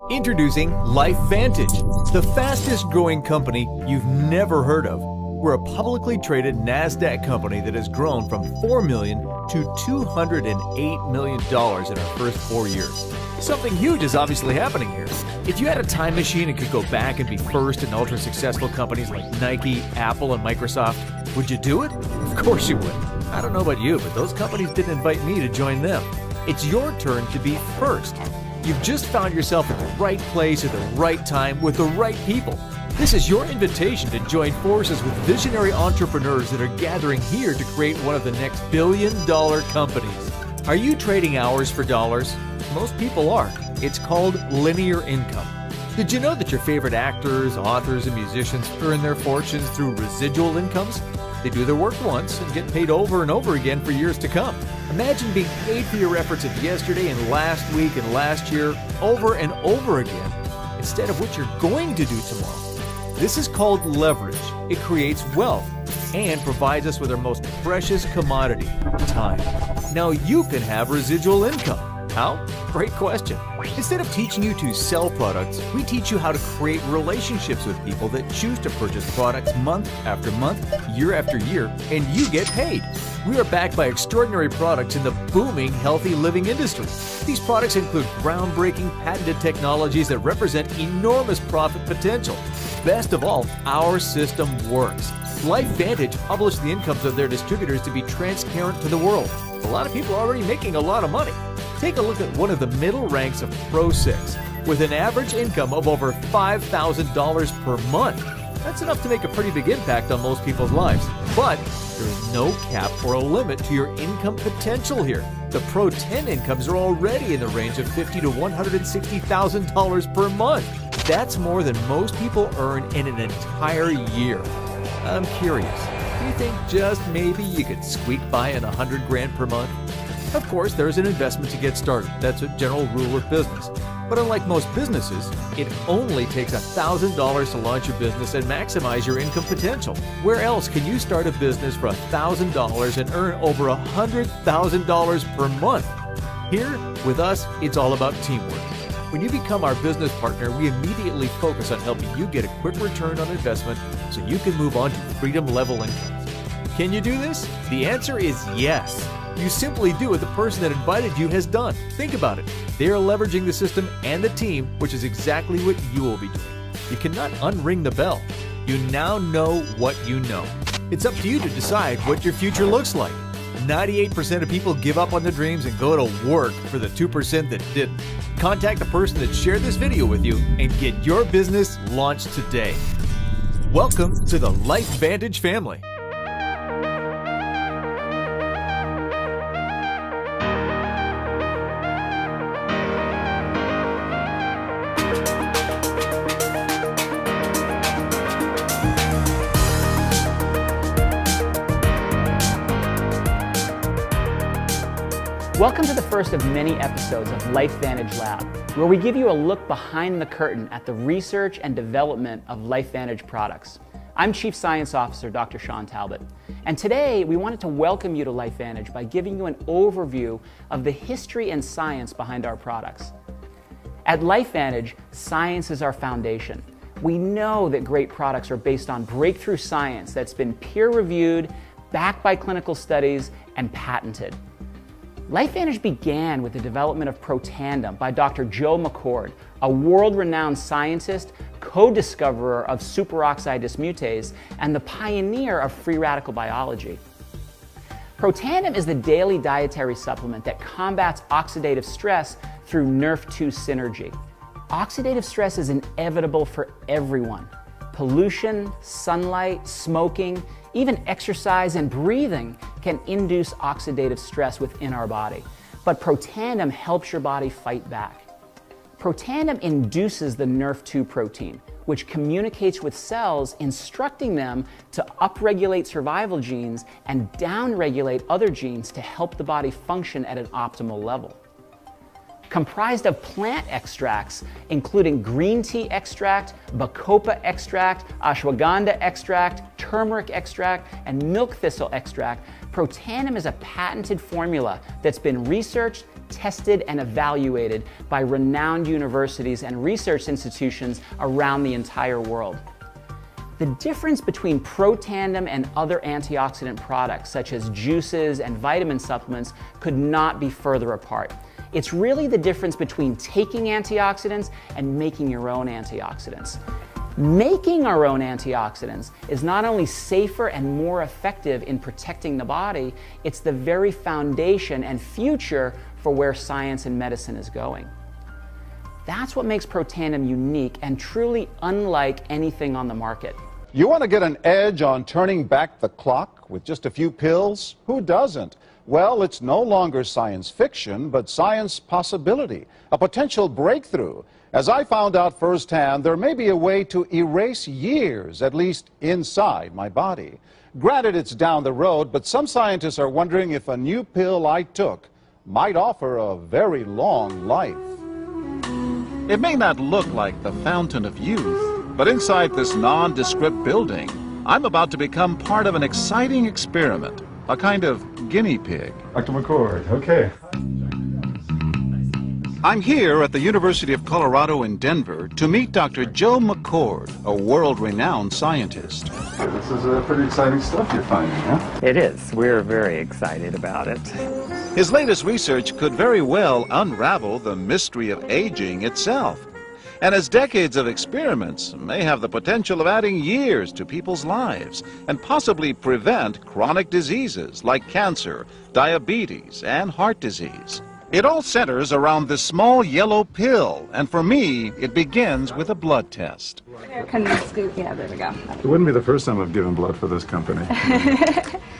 Introducing LifeVantage, the fastest growing company you've never heard of. We're a publicly traded NASDAQ company that has grown from $4 million to $208 million in our first 4 years. Something huge is obviously happening here. If you had a time machine and could go back and be first in ultra-successful companies like Nike, Apple, and Microsoft, would you do it? Of course you would. I don't know about you, but those companies didn't invite me to join them. It's your turn to be first. You've just found yourself at the right place at the right time with the right people. This is your invitation to join forces with visionary entrepreneurs that are gathering here to create one of the next billion-dollar companies. Are you trading hours for dollars? Most people are. It's called linear income. Did you know that your favorite actors, authors, and musicians earn their fortunes through residual incomes? They do their work once and get paid over and over again for years to come. Imagine being paid for your efforts of yesterday and last week and last year over and over again instead of what you're going to do tomorrow. This is called leverage. It creates wealth and provides us with our most precious commodity, time. Now you can have residual income. How? Great question. Instead of teaching you to sell products, we teach you how to create relationships with people that choose to purchase products month after month, year after year, and you get paid. We are backed by extraordinary products in the booming healthy living industry. These products include groundbreaking patented technologies that represent enormous profit potential. Best of all, our system works. LifeVantage published the incomes of their distributors to be transparent to the world. A lot of people are already making a lot of money. Take a look at one of the middle ranks of Pro 6 with an average income of over $5,000 per month. That's enough to make a pretty big impact on most people's lives. But there is no cap or a limit to your income potential here. The Pro 10 incomes are already in the range of $50,000 to $160,000 per month. That's more than most people earn in an entire year. I'm curious, do you think just maybe you could squeak by in $100,000 per month? Of course, there's an investment to get started. That's a general rule of business. But unlike most businesses, it only takes $1,000 to launch your business and maximize your income potential. Where else can you start a business for $1,000 and earn over $100,000 per month? Here, with us, it's all about teamwork. When you become our business partner, we immediately focus on helping you get a quick return on investment so you can move on to freedom-level incomes. Can you do this? The answer is yes. You simply do what the person that invited you has done. Think about it. They are leveraging the system and the team, which is exactly what you will be doing. You cannot unring the bell. You now know what you know. It's up to you to decide what your future looks like. 98% of people give up on their dreams and go to work for the 2% that didn't. Contact the person that shared this video with you and get your business launched today. Welcome to the LifeVantage family. Welcome to the first of many episodes of LifeVantage Lab, where we give you a look behind the curtain at the research and development of LifeVantage products. I'm Chief Science Officer Dr. Sean Talbot, and today we wanted to welcome you to LifeVantage by giving you an overview of the history and science behind our products. At LifeVantage, science is our foundation. We know that great products are based on breakthrough science that's been peer-reviewed, backed by clinical studies, and patented. LifeVantage began with the development of Protandim by Dr. Joe McCord, a world-renowned scientist, co-discoverer of superoxide dismutase, and the pioneer of free radical biology. Protandim is the daily dietary supplement that combats oxidative stress through Nrf2 synergy. Oxidative stress is inevitable for everyone. Pollution, sunlight, smoking, even exercise and breathing can induce oxidative stress within our body. But Protandim helps your body fight back. Protandim induces the Nrf2 protein, which communicates with cells, instructing them to upregulate survival genes and downregulate other genes to help the body function at an optimal level. Comprised of plant extracts, including green tea extract, bacopa extract, ashwagandha extract, turmeric extract, and milk thistle extract, Protandim is a patented formula that's been researched, tested and evaluated by renowned universities and research institutions around the entire world. The difference between Protandim and other antioxidant products, such as juices and vitamin supplements, could not be further apart. It's really the difference between taking antioxidants and making your own antioxidants. Making our own antioxidants is not only safer and more effective in protecting the body, it's the very foundation and future for where science and medicine is going. That's what makes Protandim unique and truly unlike anything on the market. You want to get an edge on turning back the clock with just a few pills? Who doesn't? Well, it's no longer science fiction, but science possibility, a potential breakthrough. As I found out firsthand, there may be a way to erase years, at least inside my body. Granted, it's down the road, but some scientists are wondering if a new pill I took might offer a very long life. It may not look like the fountain of youth, but inside this nondescript building, I'm about to become part of an exciting experiment, a kind of guinea pig. Dr. McCord, okay. I'm here at the University of Colorado in Denver to meet Dr. Joe McCord, a world-renowned scientist. This is pretty exciting stuff you're finding, huh? It is. We're very excited about it. His latest research could very well unravel the mystery of aging itself. And his decades of experiments may have the potential of adding years to people's lives and possibly prevent chronic diseases like cancer, diabetes, and heart disease. It all centers around this small yellow pill, and for me, it begins with a blood test. Can you scoop? Yeah, there we go. It wouldn't be the first time I've given blood for this company.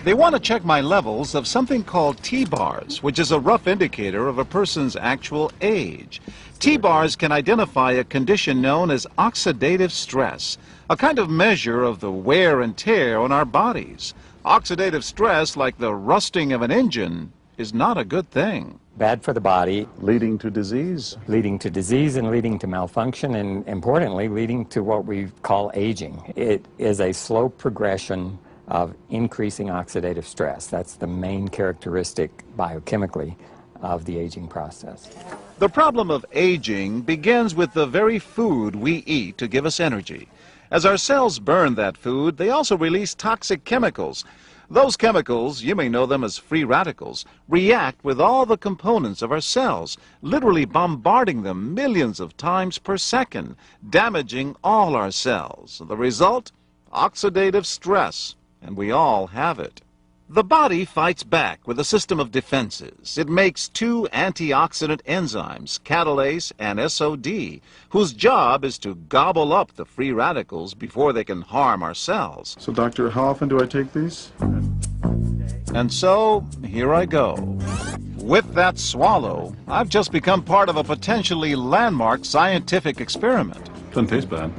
They want to check my levels of something called T-bars, which is a rough indicator of a person's actual age. T-bars can identify a condition known as oxidative stress, a kind of measure of the wear and tear on our bodies. Oxidative stress, like the rusting of an engine, is not a good thing. Bad for the body. Leading to disease. Leading to disease and leading to malfunction, and importantly, leading to what we call aging. It is a slow progression of increasing oxidative stress. That's the main characteristic biochemically of the aging process. The problem of aging begins with the very food we eat to give us energy. As our cells burn that food, they also release toxic chemicals. Those chemicals, you may know them as free radicals, react with all the components of our cells, literally bombarding them millions of times per second, damaging all our cells. The result? Oxidative stress, and we all have it. The body fights back with a system of defenses. It makes two antioxidant enzymes, catalase and SOD, whose job is to gobble up the free radicals before they can harm our cells. So, doctor, how often do I take these? And so, here I go. With that swallow, I've just become part of a potentially landmark scientific experiment. Doesn't taste bad.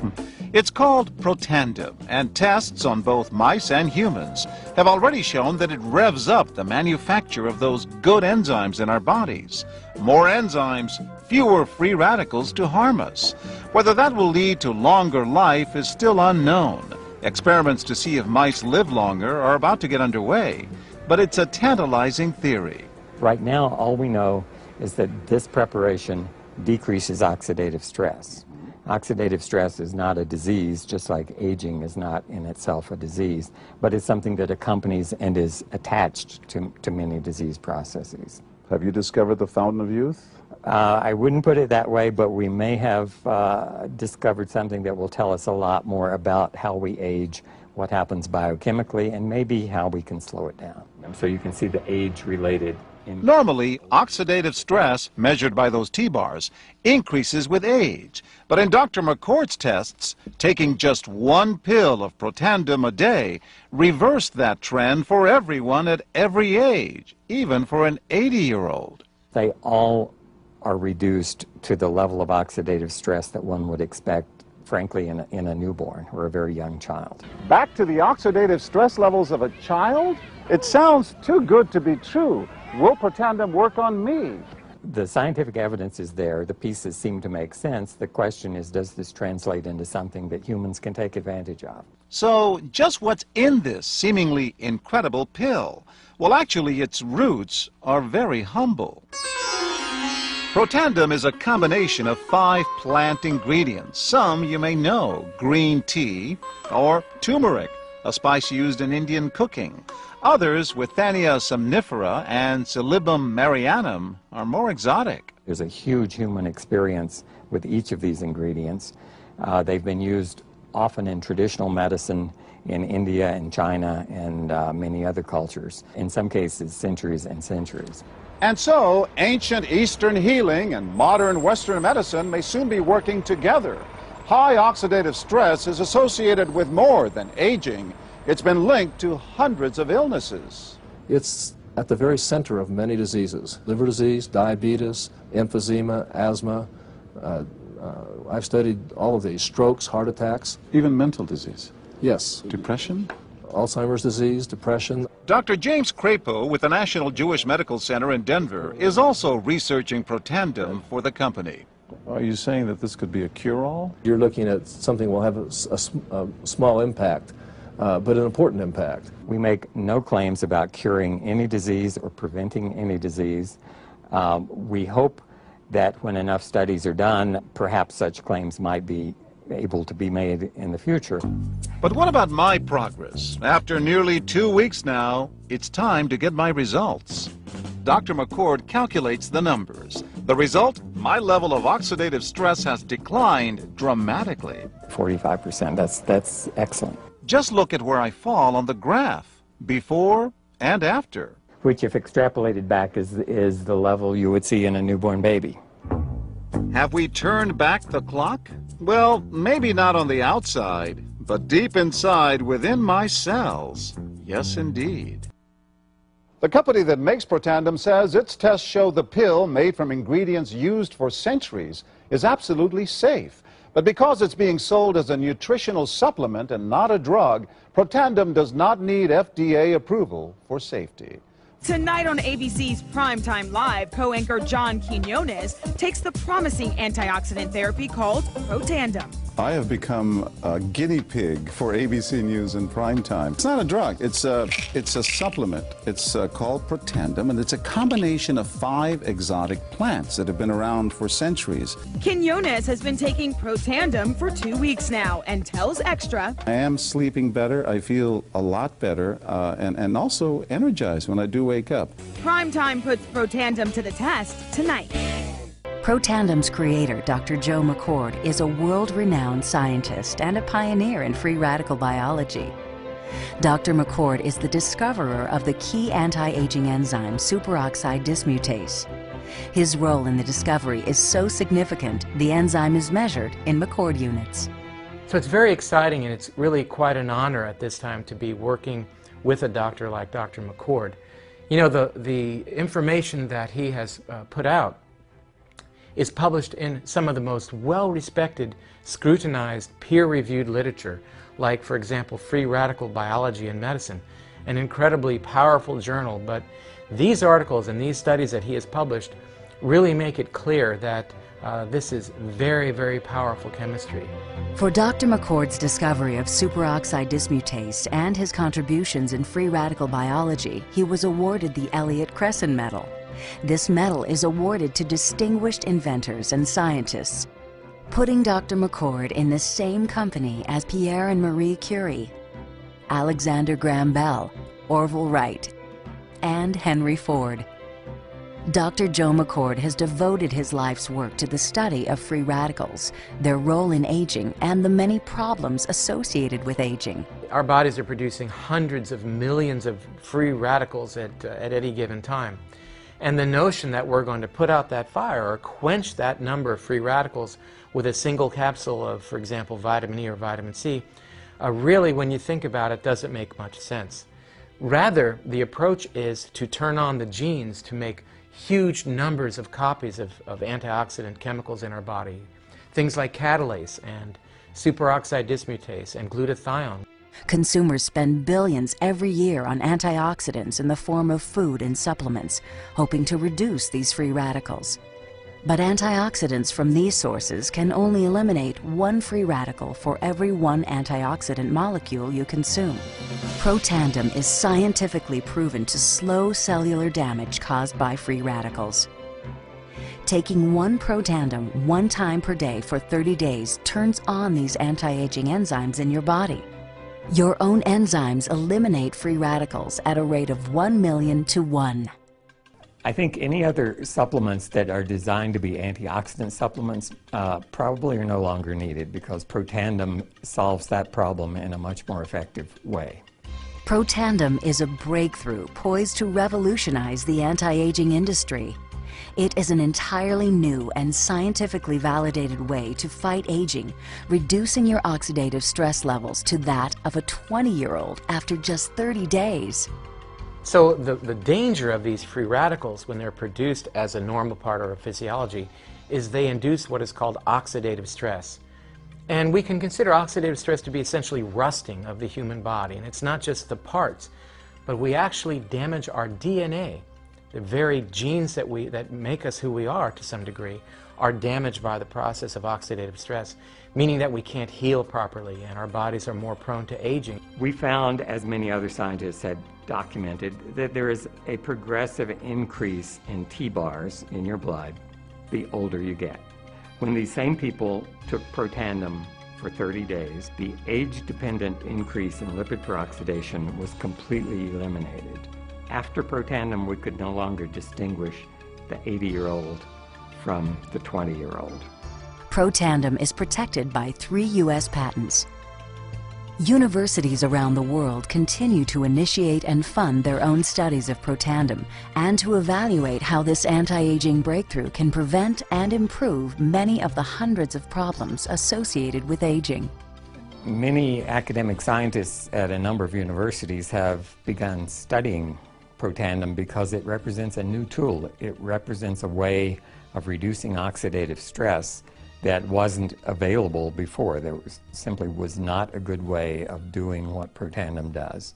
It's called Protandim, and tests on both mice and humans have already shown that it revs up the manufacture of those good enzymes in our bodies. More enzymes, fewer free radicals to harm us. Whether that will lead to longer life is still unknown. Experiments to see if mice live longer are about to get underway, but it's a tantalizing theory. Right now, all we know is that this preparation decreases oxidative stress. Oxidative stress is not a disease, just like aging is not in itself a disease, but it's something that accompanies and is attached to many disease processes. Have you discovered the fountain of youth? I wouldn't put it that way, but we may have discovered something that will tell us a lot more about how we age, what happens biochemically, and maybe how we can slow it down. So you can see the age-related. Normally, oxidative stress, measured by those T-bars, increases with age. But in Dr. McCord's tests, taking just one pill of Protandim a day reversed that trend for everyone at every age, even for an 80-year-old. They all are reduced to the level of oxidative stress that one would expect, frankly, in a newborn or a very young child. Back to the oxidative stress levels of a child? It sounds too good to be true. Will Protandim work on me? The scientific evidence is there. The pieces seem to make sense. The question is, does this translate into something that humans can take advantage of? So, just what's in this seemingly incredible pill? Well, actually, its roots are very humble. Protandem is a combination of 5 plant ingredients. Some you may know: green tea or turmeric, a spice used in Indian cooking. Others, Withania somnifera and Silybum marianum, are more exotic. There's a huge human experience with each of these ingredients. They've been used often in traditional medicine in India and China and many other cultures, in some cases centuries and centuries. And so, ancient Eastern healing and modern Western medicine may soon be working together. High oxidative stress is associated with more than aging. It's been linked to hundreds of illnesses. It's at the very center of many diseases: liver disease, diabetes, emphysema, asthma. I've studied all of these: strokes, heart attacks. Even mental disease. Yes. Depression? Alzheimer's disease, depression. Dr. James Crapo with the National Jewish Medical Center in Denver is also researching Protandem for the company. Are you saying that this could be a cure-all? You're looking at something will have a small impact, but an important impact. We make no claims about curing any disease or preventing any disease. We hope that when enough studies are done, perhaps such claims might be able to be made in the future. But what about my progress? After nearly 2 weeks now, it's time to get my results. Dr. McCord calculates the numbers. The result? My level of oxidative stress has declined dramatically. 45%, that's excellent. Just look at where I fall on the graph, before and after. Which, if extrapolated back, is the level you would see in a newborn baby. Have we turned back the clock? Well, maybe not on the outside, but deep inside within my cells. Yes, indeed. The company that makes Protandem says its tests show the pill, made from ingredients used for centuries, is absolutely safe. But because it's being sold as a nutritional supplement and not a drug, Protandem does not need FDA approval for safety. Tonight on ABC's Primetime Live, co-anchor John Quinones takes the promising antioxidant therapy called Protandem. I have become a guinea pig for ABC News in prime time. It's not a drug. It's a supplement. It's called Protandem, and it's a combination of 5 exotic plants that have been around for centuries. Quinones has been taking Protandem for 2 weeks now and tells Extra, I am sleeping better. I feel a lot better, and also energized when I do wake up. Primetime puts Protandem to the test tonight. Protandem's creator, Dr. Joe McCord, is a world-renowned scientist and a pioneer in free radical biology. Dr. McCord is the discoverer of the key anti-aging enzyme superoxide dismutase. His role in the discovery is so significant, the enzyme is measured in McCord units. So it's very exciting, and it's really quite an honor at this time to be working with a doctor like Dr. McCord. You know, the information that he has put out is published in some of the most well-respected, scrutinized, peer-reviewed literature, like, for example, Free Radical Biology and Medicine, an incredibly powerful journal. But these articles and these studies that he has published really make it clear that this is very, very powerful chemistry. For Dr. McCord's discovery of superoxide dismutase and his contributions in free radical biology, he was awarded the Elliott Cresson Medal. This medal is awarded to distinguished inventors and scientists, putting Dr. McCord in the same company as Pierre and Marie Curie, Alexander Graham Bell, Orville Wright, and Henry Ford. Dr. Joe McCord has devoted his life's work to the study of free radicals, their role in aging, and the many problems associated with aging. Our bodies are producing hundreds of millions of free radicals at any given time. And the notion that we're going to put out that fire or quench that number of free radicals with a single capsule of, for example, vitamin E or vitamin C, really, when you think about it, doesn't make much sense. Rather, the approach is to turn on the genes to make huge numbers of copies of antioxidant chemicals in our body. Things like catalase and superoxide dismutase and glutathione. Consumers spend billions every year on antioxidants in the form of food and supplements, hoping to reduce these free radicals. But antioxidants from these sources can only eliminate 1 free radical for every 1 antioxidant molecule you consume. Protandem is scientifically proven to slow cellular damage caused by free radicals. Taking one Protandim 1 time per day for 30 days turns on these anti-aging enzymes in your body. Your own enzymes eliminate free radicals at a rate of 1 million to 1. I think any other supplements that are designed to be antioxidant supplements probably are no longer needed, because Protandim solves that problem in a much more effective way. Protandim is a breakthrough poised to revolutionize the anti-aging industry. It is an entirely new and scientifically validated way to fight aging, reducing your oxidative stress levels to that of a 20-year-old after just 30 days. So the danger of these free radicals when they're produced as a normal part of our physiology is they induce what is called oxidative stress. And we can consider oxidative stress to be essentially rusting of the human body. And it's not just the parts, but we actually damage our DNA. The very genes that make us who we are to some degree are damaged by the process of oxidative stress, meaning that we can't heal properly and our bodies are more prone to aging. We found, as many other scientists had documented, that there is a progressive increase in T-bars in your blood the older you get. When these same people took Protandim for 30 days, the age-dependent increase in lipid peroxidation was completely eliminated. After Protandim, we could no longer distinguish the 80-year-old from the 20-year-old. Protandim is protected by 3 U.S. patents. Universities around the world continue to initiate and fund their own studies of Protandim and to evaluate how this anti-aging breakthrough can prevent and improve many of the hundreds of problems associated with aging. Many academic scientists at a number of universities have begun studying Protandim because it represents a new tool. It represents a way of reducing oxidative stress that wasn't available before. There simply was not a good way of doing what Protandim does.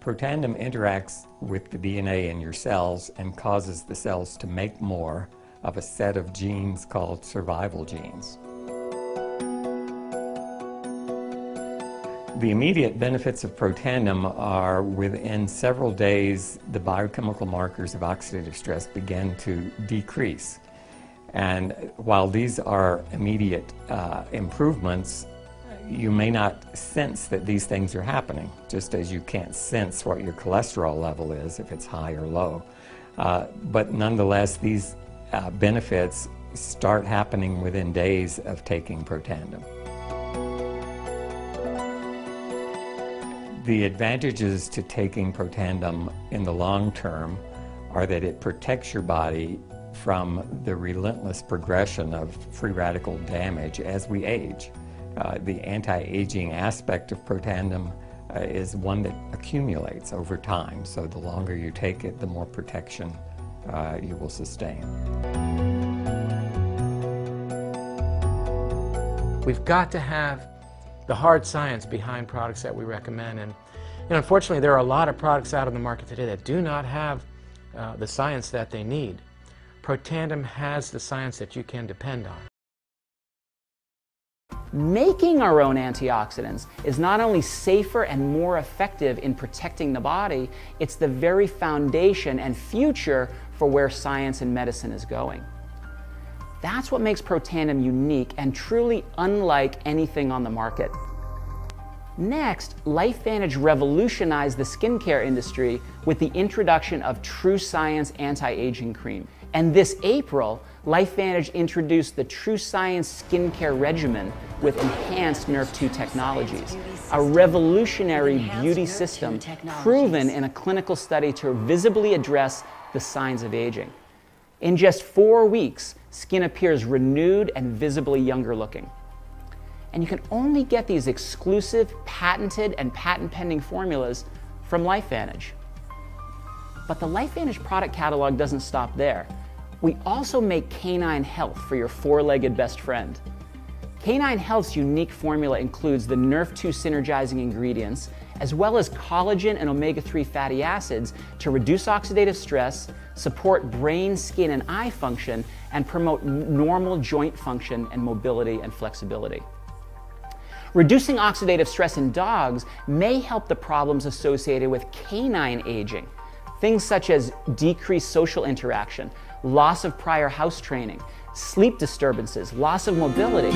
Protandim interacts with the DNA in your cells and causes the cells to make more of a set of genes called survival genes. The immediate benefits of Protandim are within several days the biochemical markers of oxidative stress begin to decrease. And while these are immediate improvements, you may not sense that these things are happening, just as you can't sense what your cholesterol level is if it's high or low. But nonetheless, these benefits start happening within days of taking Protandim. The advantages to taking Protandim in the long term are that it protects your body from the relentless progression of free radical damage as we age. The anti-aging aspect of Protandim is one that accumulates over time, so the longer you take it, the more protection you will sustain. We've got to have the hard science behind products that we recommend. And unfortunately, there are a lot of products out on the market today that do not have the science that they need. Protandim has the science that you can depend on. Making our own antioxidants is not only safer and more effective in protecting the body, it's the very foundation and future for where science and medicine is going. That's what makes Protandim unique and truly unlike anything on the market. Next, LifeVantage revolutionized the skincare industry with the introduction of True Science Anti-Aging Cream. And this April, LifeVantage introduced the True Science Skincare Regimen with enhanced Nerve2 technologies, a revolutionary beauty system proven in a clinical study to visibly address the signs of aging. In just 4 weeks, skin appears renewed and visibly younger looking. And you can only get these exclusive, patented, and patent-pending formulas from LifeVantage. But the LifeVantage product catalog doesn't stop there. We also make Canine Health for your four-legged best friend. Canine Health's unique formula includes the Nerve2 synergizing ingredients, as well as collagen and omega-3 fatty acids to reduce oxidative stress, support brain, skin, and eye function, and promote normal joint function and mobility and flexibility. Reducing oxidative stress in dogs may help the problems associated with canine aging. Things such as decreased social interaction, loss of prior house training, sleep disturbances, loss of mobility.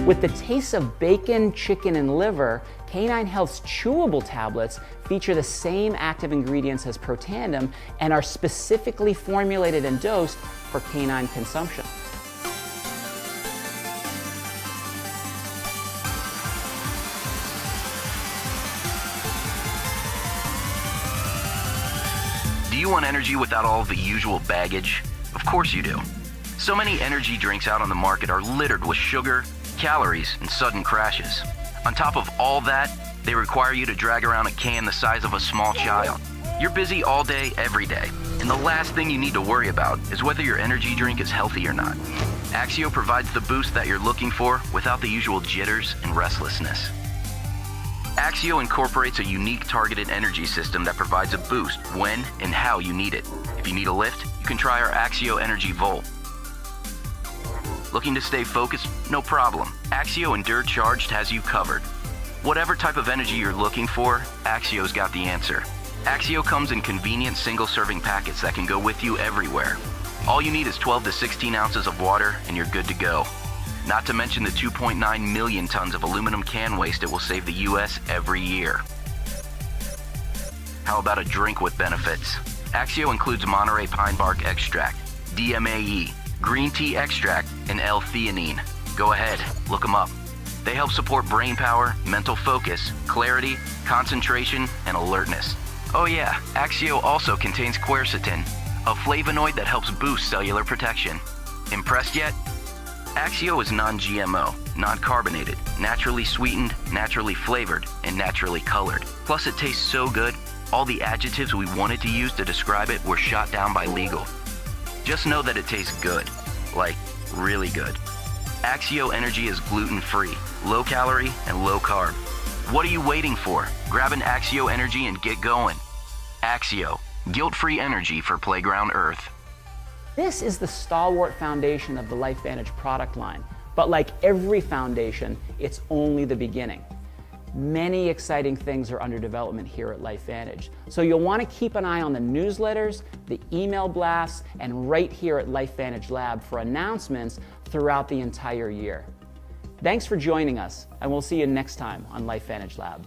With the tastes of bacon, chicken, and liver, Canine Health's chewable tablets feature the same active ingredients as Protandim and are specifically formulated and dosed for canine consumption. Do you want energy without all of the usual baggage? Of course you do. So many energy drinks out on the market are littered with sugar, calories, and sudden crashes. On top of all that, they require you to drag around a can the size of a small child. You're busy all day, every day, and the last thing you need to worry about is whether your energy drink is healthy or not. Axio provides the boost that you're looking for without the usual jitters and restlessness. Axio incorporates a unique targeted energy system that provides a boost when and how you need it. If you need a lift, you can try our Axio Energy Volt. Looking to stay focused? No problem. Axio Endure Charged has you covered. Whatever type of energy you're looking for, Axio's got the answer. Axio comes in convenient single-serving packets that can go with you everywhere. All you need is 12 to 16 ounces of water and you're good to go. Not to mention the 2.9 million tons of aluminum can waste it will save the U.S. every year. How about a drink with benefits? Axio includes Monterey Pine Bark Extract, DMAE, green tea extract, and L-theanine. Go ahead, look them up. They help support brain power, mental focus, clarity, concentration, and alertness. Oh yeah, Axio also contains quercetin, a flavonoid that helps boost cellular protection. Impressed yet? Axio is non-GMO, non-carbonated, naturally sweetened, naturally flavored, and naturally colored. Plus it tastes so good, all the adjectives we wanted to use to describe it were shot down by legal. Just know that it tastes good, like really good. Axio Energy is gluten-free, low-calorie, and low-carb. What are you waiting for? Grab an Axio Energy and get going. Axio, guilt-free energy for Playground Earth. This is the stalwart foundation of the LifeVantage product line, but like every foundation, it's only the beginning. Many exciting things are under development here at LifeVantage, so you'll want to keep an eye on the newsletters, the email blasts, and right here at LifeVantage Lab for announcements throughout the entire year. Thanks for joining us, and we'll see you next time on LifeVantage Lab.